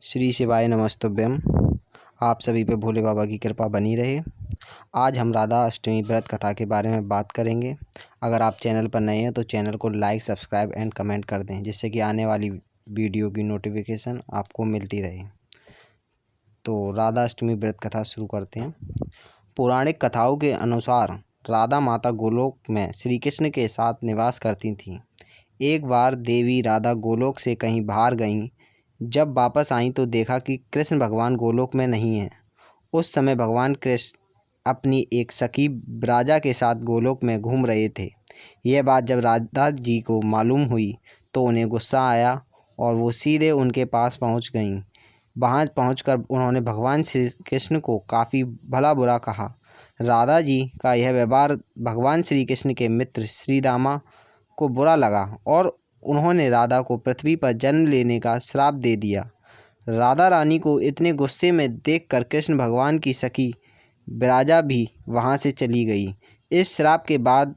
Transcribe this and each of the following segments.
श्री शिवाय नमस्तुभ्यम। आप सभी पे भोले बाबा की कृपा बनी रहे। आज हम राधा अष्टमी व्रत कथा के बारे में बात करेंगे। अगर आप चैनल पर नए हैं तो चैनल को लाइक, सब्सक्राइब एंड कमेंट कर दें, जिससे कि आने वाली वीडियो की नोटिफिकेशन आपको मिलती रहे। तो राधा अष्टमी व्रत कथा शुरू करते हैं। पौराणिक कथाओं के अनुसार राधा माता गोलोक में श्री कृष्ण के साथ निवास करती थीं। एक बार देवी राधा गोलोक से कहीं बाहर गईं। जब वापस आईं तो देखा कि कृष्ण भगवान गोलोक में नहीं हैं। उस समय भगवान कृष्ण अपनी एक सखी ब्राजा के साथ गोलोक में घूम रहे थे। यह बात जब राधा जी को मालूम हुई तो उन्हें गुस्सा आया और वो सीधे उनके पास पहुंच गईं। वहां पहुंचकर उन्होंने भगवान श्री कृष्ण को काफ़ी भला बुरा कहा। राधा जी का यह व्यवहार भगवान श्री कृष्ण के मित्र श्री दामा को बुरा लगा और उन्होंने राधा को पृथ्वी पर जन्म लेने का श्राप दे दिया। राधा रानी को इतने गुस्से में देखकर कृष्ण भगवान की सखी ब्राजा भी वहां से चली गई। इस श्राप के बाद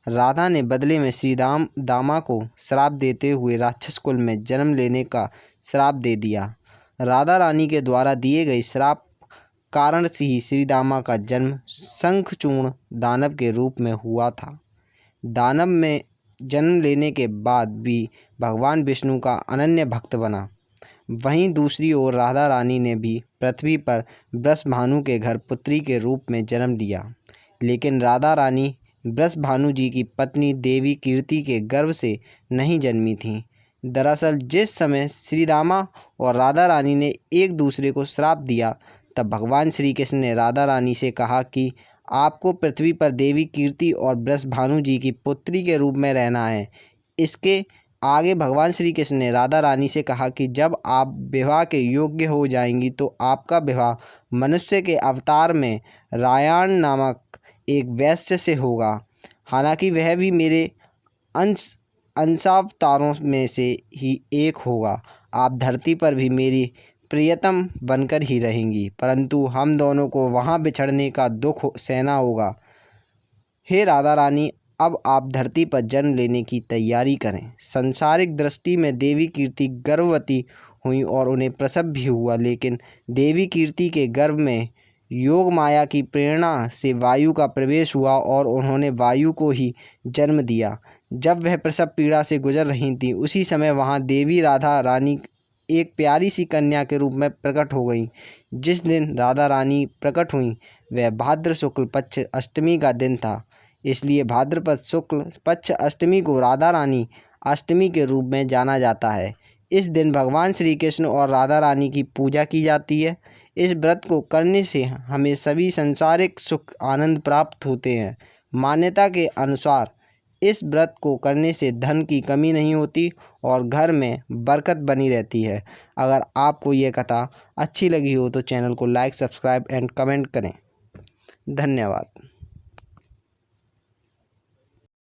राधा ने बदले में श्री दामा को श्राप देते हुए राक्षस कुल में जन्म लेने का श्राप दे दिया। राधा रानी के द्वारा दिए गए श्राप कारण से ही श्री दामा का जन्म शंखचूर्ण दानव के रूप में हुआ था। दानव में जन्म लेने के बाद भी भगवान विष्णु का अनन्य भक्त बना। वहीं दूसरी ओर राधा रानी ने भी पृथ्वी पर वृषभानु के घर पुत्री के रूप में जन्म लिया। लेकिन राधा रानी वृषभानु जी की पत्नी देवी कीर्ति के गर्भ से नहीं जन्मी थीं। दरअसल जिस समय श्री दामा और राधा रानी ने एक दूसरे को श्राप दिया, तब भगवान श्री कृष्ण ने राधा रानी से कहा कि आपको पृथ्वी पर देवी कीर्ति और वृषभानु जी की पुत्री के रूप में रहना है। इसके आगे भगवान श्री कृष्ण ने राधा रानी से कहा कि जब आप विवाह के योग्य हो जाएंगी तो आपका विवाह मनुष्य के अवतार में रायण नामक एक वैश्य से होगा। हालांकि वह भी मेरे अंशावतारों में से ही एक होगा। आप धरती पर भी मेरी प्रियतम बनकर ही रहेंगी, परंतु हम दोनों को वहां बिछड़ने का दुख सहना होगा। हे राधा रानी, अब आप धरती पर जन्म लेने की तैयारी करें। सांसारिक दृष्टि में देवी कीर्ति गर्भवती हुई और उन्हें प्रसव भी हुआ, लेकिन देवी कीर्ति के गर्भ में योग माया की प्रेरणा से वायु का प्रवेश हुआ और उन्होंने वायु को ही जन्म दिया। जब वह प्रसव पीड़ा से गुजर रही थी, उसी समय वहां देवी राधा रानी एक प्यारी सी कन्या के रूप में प्रकट हो गई। जिस दिन राधा रानी प्रकट हुई वह भाद्र शुक्ल पक्ष अष्टमी का दिन था। इसलिए भाद्रपद शुक्ल पक्ष अष्टमी को राधा रानी अष्टमी के रूप में जाना जाता है। इस दिन भगवान श्री कृष्ण और राधा रानी की पूजा की जाती है। इस व्रत को करने से हमें सभी सांसारिक सुख आनंद प्राप्त होते हैं। मान्यता के अनुसार इस व्रत को करने से धन की कमी नहीं होती और घर में बरकत बनी रहती है। अगर आपको ये कथा अच्छी लगी हो तो चैनल को लाइक, सब्सक्राइब एंड कमेंट करें। धन्यवाद।